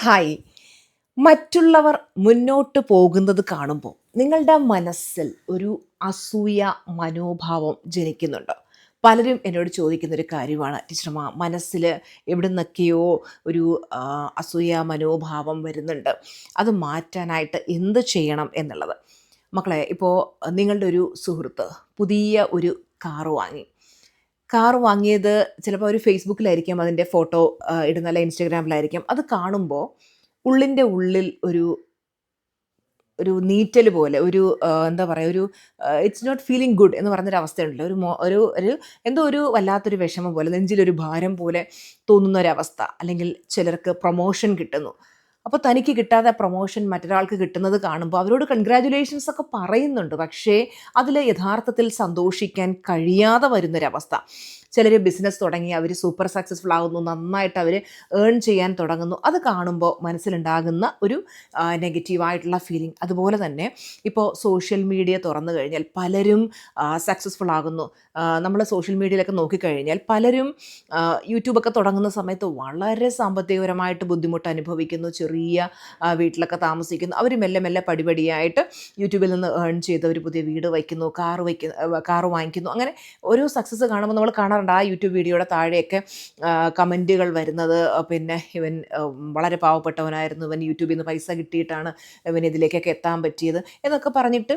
Hi. മറ്റുള്ളവർ മുന്നോട്ട് പോകുന്നത് കാണുമ്പോൾ നിങ്ങളുടെ മനസ്സിൽ ഒരു അസൂയ മനോഭാവം ജനിക്കുന്നുണ്ടോ? പലരും എന്നോട് ചോദിക്കുന്നൊരു കാര്യമാണ്, ടീച്ചറമ്മ മനസ്സിൽ എവിടെ നിന്നൊക്കെയോ ഒരു അസൂയ മനോഭാവം വരുന്നുണ്ട്. അത് മാറ്റാനായിട്ട് എന്ത് ചെയ്യണം എന്നുള്ളത്. മക്കളെ, ഇപ്പോൾ നിങ്ങളുടെ ഒരു സുഹൃത്ത് പുതിയ ഒരു കാറ് വാങ്ങി. കാറ് വാങ്ങിയത് ചിലപ്പോൾ ഒരു ഫേസ്ബുക്കിലായിരിക്കും അതിൻ്റെ ഫോട്ടോ ഇടുന്നത്, അല്ല ഇൻസ്റ്റാഗ്രാമിലായിരിക്കും. അത് കാണുമ്പോൾ ഉള്ളിൻ്റെ ഉള്ളിൽ ഒരു ഒരു നീറ്റൽ പോലെ ഒരു എന്താ പറയുക, ഒരു ഇറ്റ്സ് നോട്ട് ഫീലിംഗ് ഗുഡ് എന്ന് പറഞ്ഞൊരു അവസ്ഥയുണ്ടല്ലോ. ഒരു എന്തോ ഒരു വല്ലാത്തൊരു വിഷമം പോലെ, നെഞ്ചിലൊരു ഭാരം പോലെ തോന്നുന്ന ഒരവസ്ഥ. അല്ലെങ്കിൽ ചിലർക്ക് പ്രൊമോഷൻ കിട്ടുന്നു. അപ്പോൾ തനിക്ക് കിട്ടാതെ പ്രൊമോഷൻ മറ്റൊരാൾക്ക് കിട്ടുന്നത് കാണുമ്പോൾ അവരോട് കൺഗ്രാജുലേഷൻസ് ഒക്കെ പറയുന്നുണ്ട്. പക്ഷേ അതിൽ യഥാർത്ഥത്തിൽ സന്തോഷിക്കാൻ കഴിയാതെ വരുന്നൊരവസ്ഥ. ചിലർ ബിസിനസ് തുടങ്ങി അവർ സൂപ്പർ സക്സസ്ഫുൾ ആകുന്നു, നന്നായിട്ട് അവർ ഏൺ ചെയ്യാൻ തുടങ്ങുന്നു. അത് കാണുമ്പോൾ മനസ്സിലുണ്ടാകുന്ന ഒരു നെഗറ്റീവായിട്ടുള്ള ഫീലിംഗ്. അതുപോലെ തന്നെ ഇപ്പോൾ സോഷ്യൽ മീഡിയ തുറന്നു കഴിഞ്ഞാൽ പലരും സക്സസ്ഫുൾ ആകുന്നു. നമ്മൾ സോഷ്യൽ മീഡിയയിലൊക്കെ നോക്കിക്കഴിഞ്ഞാൽ പലരും യൂട്യൂബൊക്കെ തുടങ്ങുന്ന സമയത്ത് വളരെ സാമ്പത്തികപരമായിട്ട് ബുദ്ധിമുട്ട് അനുഭവിക്കുന്നു. ചെറിയ വീട്ടിലൊക്കെ താമസിക്കുന്നു. അവർ മെല്ലെ മെല്ലെ പടിപടിയായിട്ട് യൂട്യൂബിൽ നിന്ന് ഏൺ ചെയ്ത് ഒരു പുതിയ വീട് വയ്ക്കുന്നു, കാറ് വാങ്ങിക്കുന്നു. അങ്ങനെ ഓരോ സക്സസ് കാണുമ്പോൾ നമ്മൾ കാണാറുണ്ട് ആ യൂട്യൂബ് വീഡിയോയുടെ താഴെയൊക്കെ കമൻറ്റുകൾ വരുന്നത്, പിന്നെ ഇവൻ വളരെ പാവപ്പെട്ടവനായിരുന്നു, ഇവൻ യൂട്യൂബിൽ നിന്ന് പൈസ കിട്ടിയിട്ടാണ് ഇവൻ ഇതിലേക്കൊക്കെ എത്താൻ പറ്റിയത് എന്നൊക്കെ പറഞ്ഞിട്ട്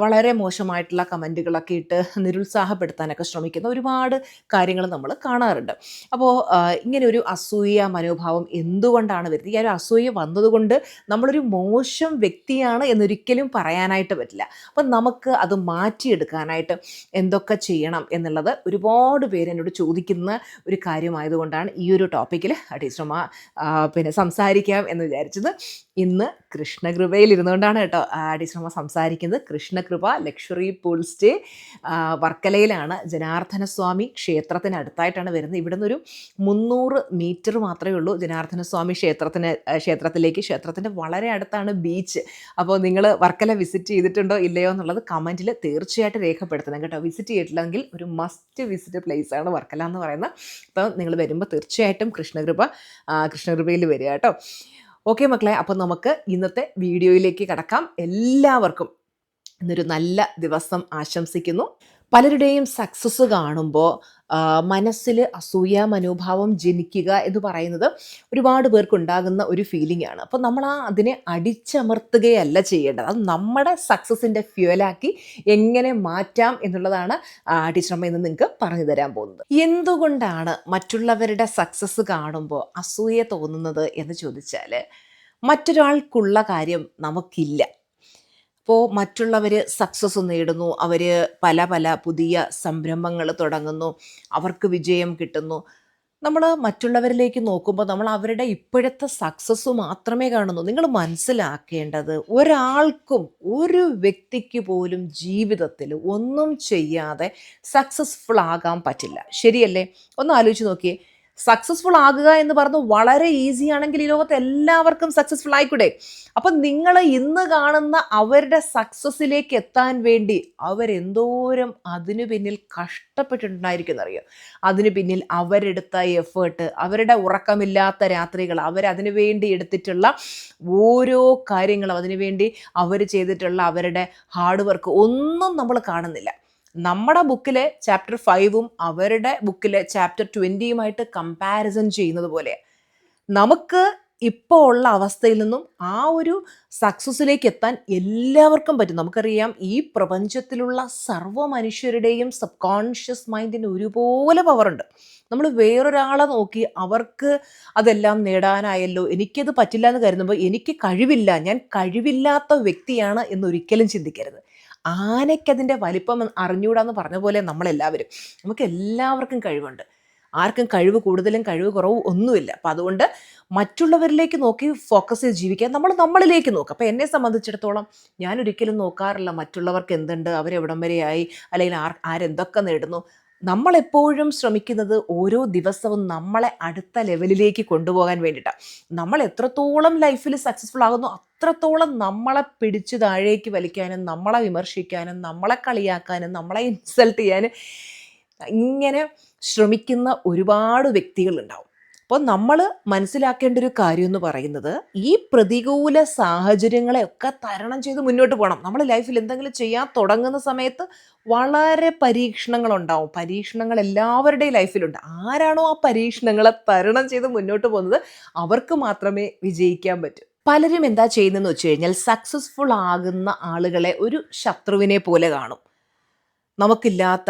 വളരെ മോശമായിട്ടുള്ള കമൻറ്റുകളൊക്കെ ഇട്ട് നിരുത്സാഹപ്പെടുത്താനൊക്കെ ശ്രമിക്കുന്ന ഒരുപാട് കാര്യങ്ങൾ നമ്മൾ കാണാറുണ്ട്. അപ്പോൾ ഇങ്ങനെ ഒരു അസൂയ മനോഭാവം എന്തുകൊണ്ടാണ് വരുന്നത്? ഈ ഒരു അസൂയ വന്നതുകൊണ്ട് നമ്മളൊരു മോശം വ്യക്തിയാണ് എന്നൊരിക്കലും പറയാനായിട്ട് പറ്റില്ല. അപ്പം നമുക്ക് അത് മാറ്റിയെടുക്കാനായിട്ട് എന്തൊക്കെ ചെയ്യണം എന്നുള്ളത് ഒരുപാട് പേര് എന്നോട് ചോദിക്കുന്ന ഒരു കാര്യമായതുകൊണ്ടാണ് ഈ ഒരു ടോപ്പിക്കിൽ ടീച്ചർമ്മ പിന്നെ സംസാരിക്കാം എന്ന് വിചാരിച്ചത്. ഇന്ന് കൃഷ്ണകൃപയിൽ ഇരുന്നുകൊണ്ടാണ് കേട്ടോ ടീച്ചർമ്മ സംസാരിക്കുന്നത്. കൃഷ്ണകൃപ ലക്ഷറി പൂൾ സ്റ്റേ വർക്കലയിലാണ്. ജനാർദ്ദന സ്വാമി ക്ഷേത്രത്തിനടുത്തായിട്ടാണ് വരുന്നത്. ഇവിടെ നിന്നൊരു 300 മീറ്റർ മാത്രമേ ഉള്ളൂ ജനാർദ്ദന സ്വാമി ക്ഷേത്രത്തിലേക്ക്. ക്ഷേത്രത്തിൻ്റെ വളരെ അടുത്താണ് ബീച്ച്. അപ്പോൾ നിങ്ങൾ വർക്കല വിസിറ്റ് ചെയ്തിട്ടുണ്ടോ ഇല്ലയോ എന്നുള്ളത് കമൻറ്റിൽ തീർച്ചയായിട്ടും രേഖപ്പെടുത്തണം കേട്ടോ. വിസിറ്റ് ചെയ്തിട്ടില്ലെങ്കിൽ ഒരു മസ്റ്റ് വിസിറ്റ് പ്ലേസ് ആണ് വർക്കല എന്ന് പറയുന്നത്. അപ്പോൾ നിങ്ങൾ വരുമ്പോൾ തീർച്ചയായിട്ടും കൃഷ്ണകൃപയിൽ വരിക കേട്ടോ. ഓക്കെ മക്കളെ, അപ്പോൾ നമുക്ക് ഇന്നത്തെ വീഡിയോയിലേക്ക് കടക്കാം. എല്ലാവർക്കും ഇന്നൊരു നല്ല ദിവസം ആശംസിക്കുന്നു. പലരുടെയും സക്സസ് കാണുമ്പോൾ മനസ്സിൽ അസൂയ മനോഭാവം ജനിക്കുക എന്ന് പറയുന്നത് ഒരുപാട് പേർക്കുണ്ടാകുന്ന ഒരു ഫീലിംഗ് ആണ്. അപ്പോൾ നമ്മൾ അതിനെ അടിച്ചമർത്തുകയല്ല ചെയ്യേണ്ടത്. അത് നമ്മുടെ സക്സസിൻ്റെ ഫ്യൂവലാക്കി എങ്ങനെ മാറ്റാം എന്നുള്ളതാണ് ടീച്ചറമ്മ ഇന്ന് നിങ്ങൾക്ക് പറഞ്ഞു തരാൻ പോകുന്നത്. എന്തുകൊണ്ടാണ് മറ്റുള്ളവരുടെ സക്സസ് കാണുമ്പോൾ അസൂയ തോന്നുന്നത് എന്ന് ചോദിച്ചാൽ, മറ്റൊരാൾക്കുള്ള കാര്യം നമുക്കില്ല. അപ്പോൾ മറ്റുള്ളവർ സക്സസ് നേടുന്നു, അവർ പല പല പുതിയ സംരംഭങ്ങൾ തുടങ്ങുന്നു, അവർക്ക് വിജയം കിട്ടുന്നു. നമ്മൾ മറ്റുള്ളവരിലേക്ക് നോക്കുമ്പോൾ നമ്മൾ അവരുടെ ഇപ്പോഴത്തെ സക്സസ് മാത്രമേ കാണുന്നു. നിങ്ങൾ മനസ്സിലാക്കേണ്ടത്, ഒരാൾക്കും ഒരു വ്യക്തിക്ക് പോലും ജീവിതത്തിൽ ഒന്നും ചെയ്യാതെ സക്സസ്ഫുൾ ആകാൻ പറ്റില്ല. ശരിയല്ലേ? ഒന്ന് ആലോചിച്ച് നോക്കിയേ. സക്സസ്ഫുൾ ആകുക എന്ന് പറഞ്ഞു വളരെ ഈസി ആണെങ്കിൽ ഈ ലോകത്ത് എല്ലാവർക്കും സക്സസ്ഫുൾ ആയിക്കൂടെ? അപ്പം നിങ്ങൾ ഇന്ന് കാണുന്ന അവരുടെ സക്സസ്സിലേക്ക് എത്താൻ വേണ്ടി അവരെന്തോരം അതിനു പിന്നിൽ കഷ്ടപ്പെട്ടിട്ടുണ്ടായിരിക്കും എന്നറിയോ? അതിനു പിന്നിൽ അവരെടുത്ത എഫേർട്ട്, അവരുടെ ഉറക്കമില്ലാത്ത രാത്രികൾ, അവരതിനു വേണ്ടി എടുത്തിട്ടുള്ള ഓരോ കാര്യങ്ങളും, അതിനുവേണ്ടി അവർ ചെയ്തിട്ടുള്ള അവരുടെ ഹാർഡ് വർക്ക് ഒന്നും നമ്മൾ കാണുന്നില്ല. നമ്മുടെ ബുക്കിലെ ചാപ്റ്റർ 5ഉം അവരുടെ ബുക്കിലെ ചാപ്റ്റർ 20യുമായിട്ട് കമ്പാരിസൺ ചെയ്യുന്നത് പോലെ നമുക്ക് ഇപ്പോൾ ഉള്ള അവസ്ഥയിൽ നിന്നും ആ ഒരു സക്സസ്സിലേക്ക് എത്താൻ എല്ലാവർക്കും പറ്റും. നമുക്കറിയാം, ഈ പ്രപഞ്ചത്തിലുള്ള സർവ്വ മനുഷ്യരുടെയും സബ് കോൺഷ്യസ് മൈൻഡിന് ഒരുപോലെ പവറുണ്ട്. നമ്മൾ വേറൊരാളെ നോക്കി അവർക്ക് അതെല്ലാം നേടാനായല്ലോ, എനിക്കത് പറ്റില്ല എന്ന് കരുതുമ്പോൾ എനിക്ക് കഴിവില്ല, ഞാൻ കഴിവില്ലാത്ത വ്യക്തിയാണ് എന്നൊരിക്കലും ചിന്തിക്കരുത്. ആനയ്ക്കതിൻ്റെ വലിപ്പം അറിഞ്ഞൂടാന്ന് പറഞ്ഞ പോലെ നമ്മളെല്ലാവരും, നമുക്ക് എല്ലാവർക്കും കഴിവുണ്ട്. ആർക്കും കഴിവ് കൂടുതലും കഴിവ് കുറവും ഒന്നുമില്ല. അപ്പം അതുകൊണ്ട് മറ്റുള്ളവരിലേക്ക് നോക്കി ഫോക്കസ് ചെയ്ത് ജീവിക്കാൻ നമ്മൾ നമ്മളിലേക്ക് നോക്കുക. അപ്പോൾ എന്നെ സംബന്ധിച്ചിടത്തോളം ഞാൻ ഒരിക്കലും നോക്കാറില്ല മറ്റുള്ളവർക്ക് എന്തുണ്ട്, അവരെവിടം വരെയായി, അല്ലെങ്കിൽ ആരെന്തൊക്കെ നേടുന്നു. നമ്മളെപ്പോഴും ശ്രമിക്കുന്നത് ഓരോ ദിവസവും നമ്മളെ അടുത്ത ലെവലിലേക്ക് കൊണ്ടുപോകാൻ വേണ്ടിയിട്ടാണ്. നമ്മൾ എത്രത്തോളം ലൈഫിൽ സക്സസ്ഫുൾ ആകുന്നു അത്രത്തോളം നമ്മളെ പിടിച്ച് താഴേക്ക് വലിക്കാനും, നമ്മളെ വിമർശിക്കാനും, നമ്മളെ കളിയാക്കാനും, നമ്മളെ ഇൻസൾട്ട് ചെയ്യാനും ഇങ്ങനെ ശ്രമിക്കുന്ന ഒരുപാട് വ്യക്തികളുണ്ടാവും. അപ്പോൾ നമ്മൾ മനസ്സിലാക്കേണ്ട ഒരു കാര്യം എന്ന് പറയുന്നത് ഈ പ്രതികൂല സാഹചര്യങ്ങളെ ഒക്കെ തരണം ചെയ്ത് മുന്നോട്ട് പോകണം. നമ്മൾ ലൈഫിൽ എന്തെങ്കിലും ചെയ്യാൻ തുടങ്ങുന്ന സമയത്ത് വളരെ പരീക്ഷണങ്ങളുണ്ടാവും. പരീക്ഷണങ്ങൾ എല്ലാവരുടെയും ലൈഫിലുണ്ട്. ആരാണോ ആ പരീക്ഷണങ്ങളെ തരണം ചെയ്ത് മുന്നോട്ട് പോകുന്നത് അവർക്ക് മാത്രമേ വിജയിക്കാൻ പറ്റൂ. പലരും എന്താ ചെയ്യുന്നതെന്ന് വെച്ച് കഴിഞ്ഞാൽ സക്സസ്ഫുൾ ആകുന്ന ആളുകളെ ഒരു ശത്രുവിനെ പോലെ കാണും. നമുക്കില്ലാത്ത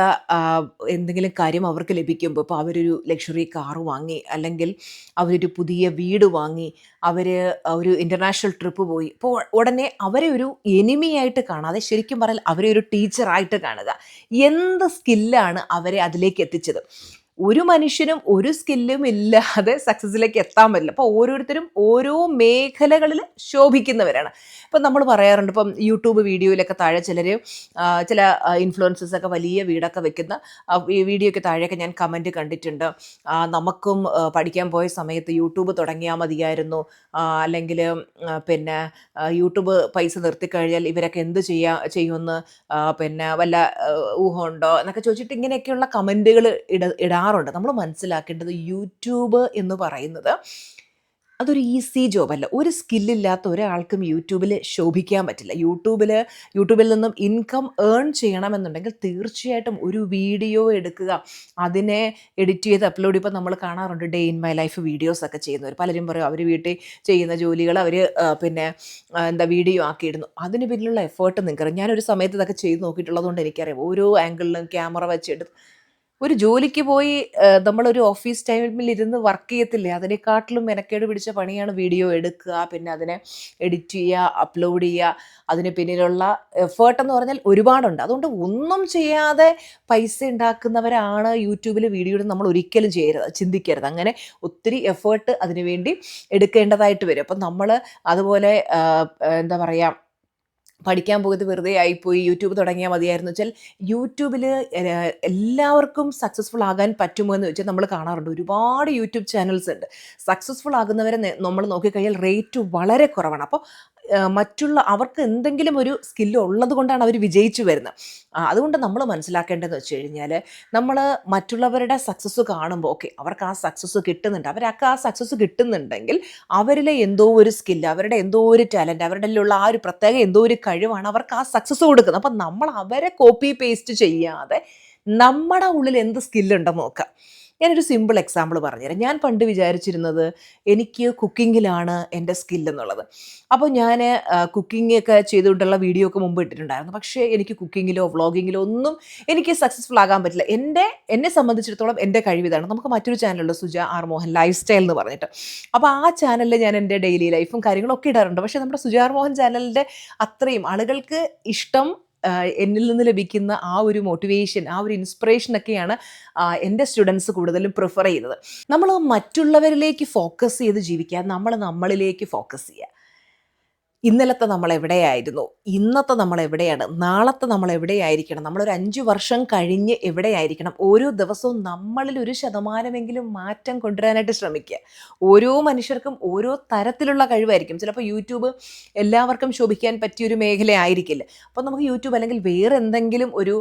എന്തെങ്കിലും കാര്യം അവർക്ക് ലഭിക്കുമ്പോൾ ഇപ്പോൾ അവരൊരു ലക്ഷറി കാർ വാങ്ങി, അല്ലെങ്കിൽ അവരൊരു പുതിയ വീട് വാങ്ങി, അവർ ഒരു ഇൻ്റർനാഷണൽ ട്രിപ്പ് പോയി. അപ്പോൾ ഉടനെ അവരെ ഒരു എനിമിയായിട്ട് കാണാതെ ശരിക്കും പറഞ്ഞാൽ അവരെ ഒരു ടീച്ചറായിട്ട് കാണുക. എന്ത് സ്കില്ലാണ് അവരെ അതിലേക്ക് എത്തിച്ചത്? ഒരു മനുഷ്യനും ഒരു സ്കില്ലും ഇല്ലാതെ സക്സസ്സിലേക്ക് എത്താൻ പറ്റില്ല. അപ്പോൾ ഓരോരുത്തരും ഓരോ മേഖലകളിൽ ശോഭിക്കുന്നവരാണ്. ഇപ്പം നമ്മൾ പറയാറുണ്ട്, ഇപ്പം യൂട്യൂബ് വീഡിയോയിലൊക്കെ താഴെ ചില ഇൻഫ്ലുവൻസേഴ്സൊക്കെ വലിയ വീടൊക്കെ വെക്കുന്ന വീഡിയോയ്ക്ക് താഴെയൊക്കെ ഞാൻ കമൻറ്റ് കണ്ടിട്ടുണ്ട്. നമുക്കും പഠിക്കാൻ പോയ സമയത്ത് യൂട്യൂബ് തുടങ്ങിയാൽ മതിയായിരുന്നു, അല്ലെങ്കിൽ പിന്നെ യൂട്യൂബ് പൈസ നിർത്തിക്കഴിഞ്ഞാൽ ഇവരൊക്കെ എന്ത് ചെയ്യുമെന്ന് പിന്നെ വല്ല ഊഹമുണ്ടോ എന്നൊക്കെ ചോദിച്ചിട്ട് ഇങ്ങനെയൊക്കെയുള്ള കമൻറ്റുകൾ ഇടാറുണ്ട്. നമ്മൾ മനസ്സിലാക്കേണ്ടത് യൂട്യൂബ് എന്ന് പറയുന്നത് അതൊരു ഈസി ജോബല്ല. ഒരു സ്കില്ലില്ലാത്ത ഒരാൾക്കും യൂട്യൂബിൽ ശോഭിക്കാൻ പറ്റില്ല. യൂട്യൂബിൽ നിന്നും ഇൻകം ഏൺ ചെയ്യണമെന്നുണ്ടെങ്കിൽ തീർച്ചയായിട്ടും ഒരു വീഡിയോ എടുക്കുക, അതിനെ എഡിറ്റ് ചെയ്ത് അപ്ലോഡ്. ഇപ്പോൾ നമ്മൾ കാണാറുണ്ട് ഡേ ഇൻ മൈ ലൈഫ് വീഡിയോസൊക്കെ ചെയ്യുന്നവർ. പലരും പറയും അവർ വീട്ടിൽ ചെയ്യുന്ന ജോലികൾ അവർ വീഡിയോ ആക്കിയിടുന്നു. അതിന് പിന്നിലുള്ള എഫേർട്ട് നിങ്ങൾക്കറിയാം. ഞാനൊരു സമയത്ത് ഇതൊക്കെ ചെയ്ത് നോക്കിയിട്ടുള്ളത് കൊണ്ട് എനിക്കറിയാം. ഓരോ ആംഗിളിലും ക്യാമറ വെച്ചെടുത്ത് ഒരു ജോലിക്ക് പോയി നമ്മളൊരു ഓഫീസ് ടൈമിൽ ഇരുന്ന് വർക്ക് ചെയ്യത്തില്ലേ, അതിനെക്കാട്ടിലും മെനക്കേട് പിടിച്ച പണിയാണ് വീഡിയോ എടുക്കുക, പിന്നെ അതിനെ എഡിറ്റ് ചെയ്യുക, അപ്ലോഡ് ചെയ്യുക. അതിന് പിന്നിലുള്ള എഫേർട്ട് എന്ന് പറഞ്ഞാൽ ഒരുപാടുണ്ട്. അതുകൊണ്ട് ഒന്നും ചെയ്യാതെ പൈസ ഉണ്ടാക്കുന്നവരാണ് യൂട്യൂബിൽ വീഡിയോ ഇടുന്നത് നമ്മൾ ഒരിക്കലും ചിന്തിക്കരുത്. അങ്ങനെ ഒത്തിരി എഫേർട്ട് അതിനു വേണ്ടി എടുക്കേണ്ടതായിട്ട് വരും. അപ്പം നമ്മൾ അതുപോലെ എന്താ പറയുക, പഠിക്കാൻ പോയത് വെറുതെ ആയിപ്പോയി, യൂട്യൂബ് തുടങ്ങിയാൽ മതിയായിരുന്നു വെച്ചാൽ യൂട്യൂബിൽ എല്ലാവർക്കും സക്സസ്ഫുൾ ആകാൻ പറ്റുമോ എന്ന് വെച്ചാൽ നമ്മൾ കാണാറുണ്ട്. ഒരുപാട് യൂട്യൂബ് ചാനൽസ് ഉണ്ട്. സക്സസ്ഫുൾ ആകുന്നവരെ നമ്മൾ നോക്കിക്കഴിഞ്ഞാൽ റേറ്റ് വളരെ കുറവാണ്. അപ്പോൾ അവർക്ക് എന്തെങ്കിലും ഒരു സ്കില്ല് ഉള്ളത് കൊണ്ടാണ് അവർ വിജയിച്ചു വരുന്നത്. അതുകൊണ്ട് നമ്മൾ മനസ്സിലാക്കേണ്ടതെന്ന് വെച്ച് കഴിഞ്ഞാൽ, നമ്മൾ മറ്റുള്ളവരുടെ സക്സസ് കാണുമ്പോൾ ഓക്കെ അവർക്ക് ആ സക്സസ് കിട്ടുന്നുണ്ട്, അവർക്ക് ആ സക്സസ് കിട്ടുന്നുണ്ടെങ്കിൽ അവരിലെ എന്തോ ഒരു സ്കില്ല്, അവരുടെ എന്തോ ഒരു ടാലൻറ്റ്, അവരുടെ ഉള്ള ആ ഒരു പ്രത്യേക എന്തോ ഒരു കഴിവാണ് അവർക്ക് ആ സക്സസ് കൊടുക്കുന്നത്. അപ്പം നമ്മൾ അവരെ കോപ്പി പേസ്റ്റ് ചെയ്യാതെ നമ്മുടെ ഉള്ളിൽ എന്ത് സ്കില്ലുണ്ടെന്ന് നോക്കാം. ഞാനൊരു സിമ്പിൾ എക്സാമ്പിൾ പറഞ്ഞുതരാം. ഞാൻ പണ്ട് വിചാരിച്ചിരുന്നത് എനിക്ക് കുക്കിങ്ങിലാണ് എൻ്റെ സ്കില്ലെന്നുള്ളത്. അപ്പോൾ ഞാൻ കുക്കിംഗ് ഒക്കെ ചെയ്തുകൊണ്ടുള്ള വീഡിയോ ഒക്കെ മുമ്പ് ഇട്ടിട്ടുണ്ടായിരുന്നു. പക്ഷേ എനിക്ക് കുക്കിങ്ങിലോ വ്ളോഗിങ്ങിലോ ഒന്നും എനിക്ക് സക്സസ്ഫുൾ ആകാൻ പറ്റില്ല. എന്നെ സംബന്ധിച്ചിടത്തോളം എൻ്റെ കഴിവിതാണ്. നമുക്ക് മറ്റൊരു ചാനലുണ്ട്, Suja R Mohan lifestyle എന്ന് പറഞ്ഞിട്ട്. അപ്പോൾ ആ ചാനലിൽ ഞാൻ എൻ്റെ ഡെയിലി ലൈഫും കാര്യങ്ങളൊക്കെ ഇടാറുണ്ട്. പക്ഷേ നമ്മുടെ സുജ ആർ മോഹൻ ചാനലിൻ്റെ അത്രയും ആളുകൾക്ക് ഇഷ്ടം എന്നിൽ നിന്ന് ലഭിക്കുന്ന ആ ഒരു മോട്ടിവേഷൻ, ആ ഒരു ഇൻസ്പിറേഷനൊക്കെയാണ് എൻ്റെ സ്റ്റുഡൻസ് കൂടുതലും പ്രിഫർ ചെയ്യുന്നത്. നമ്മൾ മറ്റുള്ളവരിലേക്ക് ഫോക്കസ് ചെയ്ത് ജീവിക്കുക, നമ്മളിലേക്ക് ഫോക്കസ് ചെയ്യുക. ഇന്നലത്തെ നമ്മൾ എവിടെയായിരുന്നു, ഇന്നത്തെ നമ്മൾ എവിടെയാണ്, നാളത്തെ നമ്മൾ എവിടെയായിരിക്കണം, നമ്മളൊരു 5 വർഷം കഴിഞ്ഞ് എവിടെയായിരിക്കണം. ഓരോ ദിവസവും നമ്മളിൽ 1% മാറ്റം കൊണ്ടുവരാനായിട്ട് ശ്രമിക്കുക. ഓരോ മനുഷ്യർക്കും ഓരോ തരത്തിലുള്ള കഴിവായിരിക്കും. ചിലപ്പോൾ യൂട്യൂബ് എല്ലാവർക്കും ശോഭിക്കാൻ പറ്റിയൊരു മേഖലയായിരിക്കില്ല. അപ്പോൾ നമുക്ക് യൂട്യൂബ് അല്ലെങ്കിൽ വേറെ എന്തെങ്കിലും ഒരു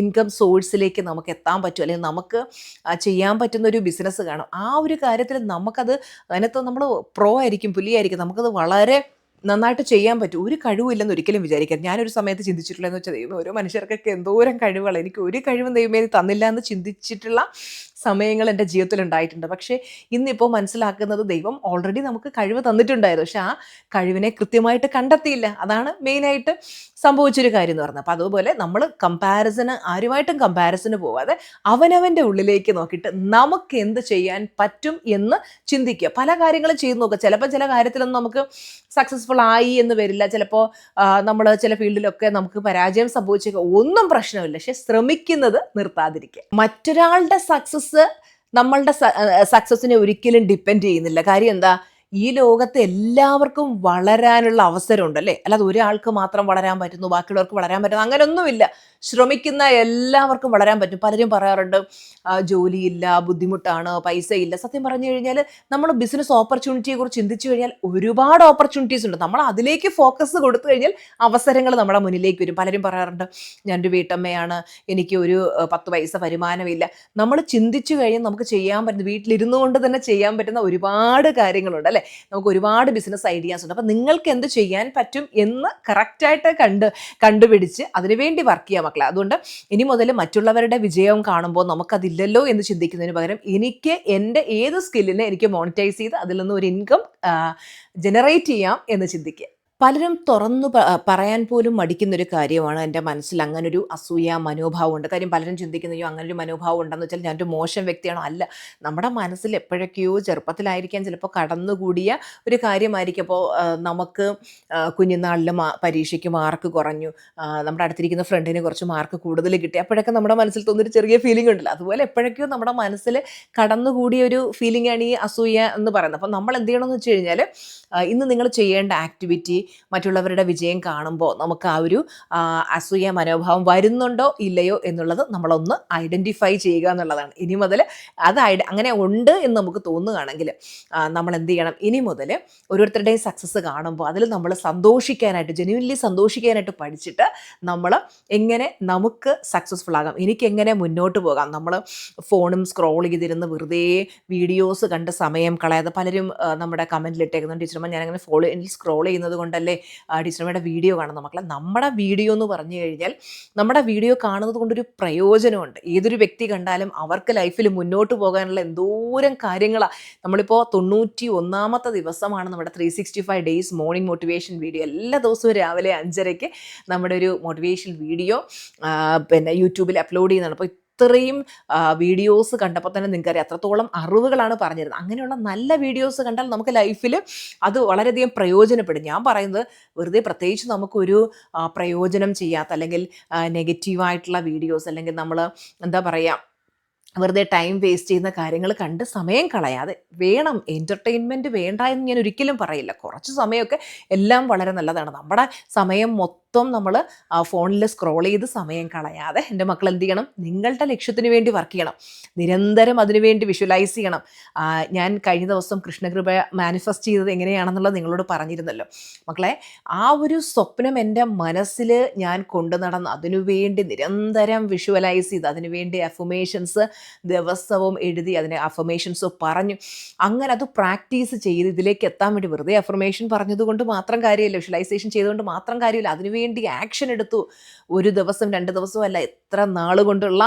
ഇൻകം സോഴ്സിലേക്ക് നമുക്ക് എത്താൻ പറ്റും, അല്ലെങ്കിൽ നമുക്ക് ചെയ്യാൻ പറ്റുന്ന ഒരു ബിസിനസ് കാണും. ആ ഒരു കാര്യത്തിൽ അതിനകത്ത് നമ്മൾ പ്രോ ആയിരിക്കും, പുലിയായിരിക്കും, നമുക്കത് വളരെ നന്നായിട്ട് ചെയ്യാൻ പറ്റും. ഒരു കഴിവില്ലെന്ന് ഒരിക്കലും വിചാരിക്കരുത്. ഞാനൊരു സമയത്ത് ചിന്തിച്ചിട്ടുള്ളതെന്ന് വെച്ചാൽ, ദൈവമേ ഓരോ മനുഷ്യർക്കൊക്കെ എന്തോരം കഴിവുകളാണ്, എനിക്ക് ഒരു കഴിവും ദൈവമേ തന്നില്ല എന്ന് ചിന്തിച്ചിട്ടുള്ള സമയങ്ങൾ എൻ്റെ ജീവിതത്തിൽ ഉണ്ടായിട്ടുണ്ട്. പക്ഷേ ഇന്നിപ്പോൾ മനസ്സിലാക്കുന്നത് ദൈവം ഓൾറെഡി നമുക്ക് കഴിവ് തന്നിട്ടുണ്ടായിരുന്നു, പക്ഷെ ആ കഴിവിനെ കൃത്യമായിട്ട് കണ്ടെത്തിയില്ല. അതാണ് മെയിനായിട്ട് സംഭവിച്ചൊരു കാര്യം എന്ന് പറഞ്ഞത്. അപ്പോൾ അതുപോലെ നമ്മൾ ആരുമായിട്ടും കമ്പാരിസന് പോവാതെ അവനവൻ്റെ ഉള്ളിലേക്ക് നോക്കിയിട്ട് നമുക്ക് എന്ത് ചെയ്യാൻ പറ്റും എന്ന് ചിന്തിക്കുക. പല കാര്യങ്ങളും ചെയ്ത് നോക്കുക. ചിലപ്പോൾ ചില കാര്യത്തിലൊന്നും നമുക്ക് സക്സസ്ഫുൾ ആയി എന്ന് വരില്ല. ചിലപ്പോൾ നമ്മൾ ചില ഫീൽഡിലൊക്കെ നമുക്ക് പരാജയം സംഭവിച്ചേക്കുക, ഒന്നും പ്രശ്നമില്ല. പക്ഷെ ശ്രമിക്കുന്നത് നിർത്താതിരിക്കുക. മറ്റൊരാളുടെ സക്സസ് നമ്മളുടെ സക്സസ്സിനെ ഒരിക്കലും ഡിപ്പെൻഡ് ചെയ്യുന്നില്ല. കാര്യം എന്താ, ഈ ലോകത്ത് എല്ലാവർക്കും വളരാനുള്ള അവസരമുണ്ട് അല്ലേ? അല്ലാതെ ഒരാൾക്ക് മാത്രം വളരാൻ പറ്റുന്നു, ബാക്കിയുള്ളവർക്ക് വളരാൻ പറ്റുന്നു അങ്ങനെയൊന്നുമില്ല. ശ്രമിക്കുന്ന എല്ലാവർക്കും വളരാൻ പറ്റും. പലരും പറയാറുണ്ട് ജോലിയില്ല, ബുദ്ധിമുട്ടാണ്, പൈസയില്ല. സത്യം പറഞ്ഞു കഴിഞ്ഞാൽ നമ്മൾ ബിസിനസ് ഓപ്പർച്യൂണിറ്റിയെക്കുറിച്ച് ചിന്തിച്ചു കഴിഞ്ഞാൽ ഒരുപാട് ഓപ്പർച്യൂണിറ്റീസ് ഉണ്ട്. നമ്മൾ അതിലേക്ക് ഫോക്കസ് കൊടുത്തു കഴിഞ്ഞാൽ അവസരങ്ങൾ നമ്മുടെ മുന്നിലേക്ക് വരും. പലരും പറയാറുണ്ട് ഞാനൊരു വീട്ടമ്മയാണ്, എനിക്ക് ഒരു 10 പൈസ വരുമാനമില്ല. നമ്മൾ ചിന്തിച്ചു കഴിഞ്ഞാൽ നമുക്ക് ചെയ്യാൻ പറ്റുന്ന വീട്ടിലിരുന്നു കൊണ്ട് തന്നെ ചെയ്യാൻ പറ്റുന്ന ഒരുപാട് കാര്യങ്ങളുണ്ട് അല്ലേ? നമുക്ക് ഒരുപാട് ബിസിനസ് ഐഡിയാസ് ഉണ്ട്. അപ്പം നിങ്ങൾക്ക് എന്ത് ചെയ്യാൻ പറ്റും എന്ന് കറക്റ്റായിട്ട് കണ്ടുപിടിച്ച് അതിനുവേണ്ടി വർക്ക് ചെയ്യാൻ മക്കളെ. അതുകൊണ്ട് ഇനി മുതൽ മറ്റുള്ളവരുടെ വിജയം കാണുമ്പോൾ നമുക്കതില്ലല്ലോ എന്ന് ചിന്തിക്കുന്നതിന് പകരം എനിക്ക് എൻ്റെ ഏത് സ്കില്ലിനെ എനിക്ക് മോണിറ്റൈസ് ചെയ്ത് അതിൽ നിന്ന് ഒരു ഇൻകം ജനറേറ്റ് ചെയ്യാം എന്ന് ചിന്തിക്കുക. പലരും തുറന്നു പറയാൻ പോലും മടിക്കുന്നൊരു കാര്യമാണ്. എൻ്റെ മനസ്സിൽ അങ്ങനൊരു അസൂയ മനോഭാവമുണ്ട്. കാര്യം പലരും ചിന്തിക്കുന്നു അയ്യോ അങ്ങനൊരു മനോഭാവം ഉണ്ടെന്ന് വെച്ചാൽ ഞാനൊരു മോശം വ്യക്തിയാണോ? അല്ല, നമ്മുടെ മനസ്സിൽ എപ്പോഴൊക്കെയോ ചെറുപ്പത്തിലായിരിക്കാം ചിലപ്പോൾ കടന്നുകൂടിയ ഒരു കാര്യമായിരിക്കും. അപ്പോൾ നമുക്ക് കുഞ്ഞുനാളിൽ പരീക്ഷയ്ക്ക് മാർക്ക് കുറഞ്ഞു, നമ്മുടെ അടുത്തിരിക്കുന്ന ഫ്രണ്ടിന് കുറച്ച് മാർക്ക് കൂടുതൽ കിട്ടി, അപ്പോഴൊക്കെ നമ്മുടെ മനസ്സിൽ തോന്നുന്നൊരു ചെറിയ ഫീലിംഗ് ഉണ്ടല്ലോ. അതുപോലെ എപ്പോഴൊക്കെയോ നമ്മുടെ മനസ്സിൽ കടന്നുകൂടിയ ഒരു ഫീലിംഗാണ് ഈ അസൂയ എന്ന് പറയുന്നത്. അപ്പം നമ്മൾ എന്ത് ചെയ്യണമെന്ന് വെച്ച് കഴിഞ്ഞാൽ ഇന്ന് നിങ്ങൾ ചെയ്യേണ്ട ആക്ടിവിറ്റി മറ്റുള്ളവരുടെ വിജയം കാണുമ്പോൾ നമുക്ക് ആ ഒരു അസൂയ മനോഭാവം വരുന്നുണ്ടോ ഇല്ലയോ എന്നുള്ളത് നമ്മളൊന്ന് ഐഡൻറ്റിഫൈ ചെയ്യുക എന്നുള്ളതാണ്. ഇനി മുതൽ അത് അങ്ങനെ ഉണ്ട് എന്ന് നമുക്ക് തോന്നുകയാണെങ്കിൽ നമ്മൾ എന്ത് ചെയ്യണം, ഇനി മുതൽ ഓരോരുത്തരുടെയും സക്സസ് കാണുമ്പോൾ അതിൽ നമ്മൾ സന്തോഷിക്കാനായിട്ട് ജെന്യുവൻലി സന്തോഷിക്കാനായിട്ട് പഠിച്ചിട്ട് നമ്മൾ എങ്ങനെ നമുക്ക് സക്സസ്ഫുൾ ആകാം, എനിക്കെങ്ങനെ മുന്നോട്ട് പോകാം. നമ്മൾ ഫോണും സ്ക്രോൾ ചെയ്തിരുന്ന് വെറുതെ വീഡിയോസ് കണ്ട് സമയം കളയാതെ പലരും നമ്മുടെ കമൻറ്റിലിട്ടേക്കുന്നുണ്ട് ടീച്ചർമ്മ ഞാനങ്ങനെ സ്ക്രോൾ ചെയ്യുന്നത് കൊണ്ടല്ലേ ടീച്ചർമ്മയുടെ വീഡിയോ കാണുന്ന മക്കളെ. നമ്മുടെ വീഡിയോ എന്ന് പറഞ്ഞു കഴിഞ്ഞാൽ നമ്മുടെ വീഡിയോ കാണുന്നത് കൊണ്ടൊരു പ്രയോജനമുണ്ട്. ഏതൊരു വ്യക്തി കണ്ടാലും അവർക്ക് ലൈഫിൽ മുന്നോട്ട് പോകാനുള്ള എന്തോരം കാര്യങ്ങളാണ്. നമ്മളിപ്പോൾ 91ാമത്തെ ദിവസമാണ് നമ്മുടെ 365 ഡേയ്സ് മോർണിംഗ് മോട്ടിവേഷൻ വീഡിയോ. എല്ലാ ദിവസവും രാവിലെ 5:30 നമ്മുടെ ഒരു മോട്ടിവേഷൻ വീഡിയോ പിന്നെ യൂട്യൂബിൽ അപ്ലോഡ് ചെയ്യുന്നതാണ്. അപ്പോൾ ഇത്രയും വീഡിയോസ് കണ്ടപ്പോൾ തന്നെ നിങ്ങൾക്കറിയാം അത്രത്തോളം അറിവുകളാണ് പറഞ്ഞിരുന്നത്. അങ്ങനെയുള്ള നല്ല വീഡിയോസ് കണ്ടാൽ നമുക്ക് ലൈഫിൽ അത് വളരെയധികം പ്രയോജനപ്പെടും. ഞാൻ പറയുന്നത് വെറുതെ പ്രത്യേകിച്ച് നമുക്കൊരു പ്രയോജനം ചെയ്യാത്ത അല്ലെങ്കിൽ നെഗറ്റീവായിട്ടുള്ള വീഡിയോസ് അല്ലെങ്കിൽ നമ്മൾ എന്താ പറയുക വെറുതെ ടൈം വേസ്റ്റ് ചെയ്യുന്ന കാര്യങ്ങൾ കണ്ട് സമയം കളയാതെ വേണം. എൻ്റർടൈൻമെൻറ്റ് വേണ്ട എന്ന് ഞാൻ ഒരിക്കലും പറയില്ല. കുറച്ച് സമയമൊക്കെ എല്ലാം വളരെ നല്ലതാണ്. നമ്മുടെ സമയം മൊത്തം നമ്മൾ ഫോണിൽ സ്ക്രോൾ ചെയ്ത് സമയം കളയാതെ എൻ്റെ മക്കൾ എന്ത് ചെയ്യണം, നിങ്ങളുടെ ലക്ഷ്യത്തിന് വേണ്ടി വർക്ക് ചെയ്യണം. നിരന്തരം അതിനുവേണ്ടി വിഷ്വലൈസ് ചെയ്യണം. ഞാൻ കഴിഞ്ഞ ദിവസം കൃഷ്ണകൃപ മാനിഫെസ്റ്റ് ചെയ്തത് എങ്ങനെയാണെന്നുള്ളത് നിങ്ങളോട് പറഞ്ഞിരുന്നല്ലോ മക്കളെ. ആ ഒരു സ്വപ്നം എൻ്റെ മനസ്സിൽ ഞാൻ കൊണ്ടു നടന്ന് അതിനുവേണ്ടി നിരന്തരം വിഷ്വലൈസ് ചെയ്ത് അതിനുവേണ്ടി അഫർമേഷൻസ് ദിവസവും എഴുതി അതിനെ അഫർമേഷൻസ് പറഞ്ഞു അങ്ങനെ അത് പ്രാക്ടീസ് ചെയ്ത് ഇതിലേക്ക് എത്താൻ വേണ്ടി വെറുതെ അഫർമേഷൻ പറഞ്ഞതുകൊണ്ട് മാത്രം കാര്യമില്ല, വിഷ്വലൈസേഷൻ ചെയ്തുകൊണ്ട് മാത്രം കാര്യമില്ല, അതിനുവേണ്ടി ആക്ഷൻ എടുത്തു. ഒരു ദിവസം 2 ദിവസവും അല്ല, എത്ര നാൾ കൊണ്ടുള്ള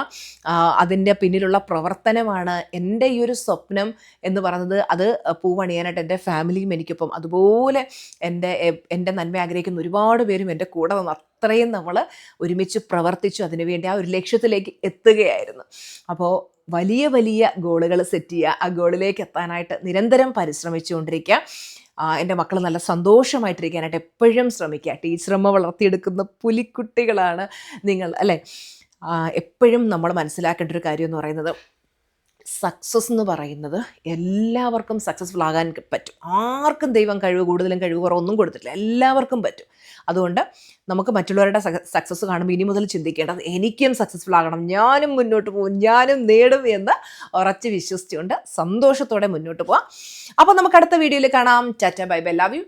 അതിൻ്റെ പിന്നിലുള്ള പ്രവർത്തനമാണ്. എൻ്റെ ഈ ഒരു സ്വപ്നം എന്ന് പറയുന്നത് അത് പൂവണിയാനായിട്ട് എൻ്റെ ഫാമിലിയും എനിക്കൊപ്പം അതുപോലെ എൻ്റെ നന്മ ആഗ്രഹിക്കുന്ന ഒരുപാട് പേരും എൻ്റെ കൂടെ വന്നു. അത്രയും നമ്മൾ ഒരുമിച്ച് പ്രവർത്തിച്ചു അതിനുവേണ്ടി ആ ഒരു ലക്ഷ്യത്തിലേക്ക് എത്തുകയായിരുന്നു. അപ്പോൾ വലിയ വലിയ ഗോളുകൾ സെറ്റ് ചെയ്യുക, ആ ഗോളിലേക്ക് എത്താനായിട്ട് നിരന്തരം പരിശ്രമിച്ചുകൊണ്ടിരിക്കുക. എൻ്റെ മക്കൾ നല്ല സന്തോഷമായിട്ടിരിക്കാനായിട്ട് എപ്പോഴും ശ്രമിക്കുക. ടീച്ചറമ്മ വളർത്തിയെടുക്കുന്ന പുലിക്കുട്ടികളാണ് നിങ്ങൾ അല്ലേ. എപ്പോഴും നമ്മൾ മനസ്സിലാക്കേണ്ട ഒരു കാര്യം എന്ന് പറയുന്നത് സക്സസ് എന്ന് പറയുന്നത് എല്ലാവർക്കും സക്സസ്ഫുൾ ആകാൻ പറ്റും. ആർക്കും ദൈവം കഴിവ് കൂടുതലും കഴിവ് കുറവൊന്നും കൊടുത്തിട്ടില്ല, എല്ലാവർക്കും പറ്റും. അതുകൊണ്ട് നമുക്ക് മറ്റുള്ളവരുടെ സക്സസ് കാണുമ്പോൾ ഇനി മുതൽ ചിന്തിക്കേണ്ടത് എനിക്കും സക്സസ്ഫുൾ ആകണം, ഞാനും മുന്നോട്ട് പോകും, ഞാനും നേടും എന്ന് ഉറച്ച് വിശ്വസിച്ചുകൊണ്ട് സന്തോഷത്തോടെ മുന്നോട്ട് പോവാം. അപ്പോൾ നമുക്ക് അടുത്ത വീഡിയോയിൽ കാണാം. Tata bye bye, love you.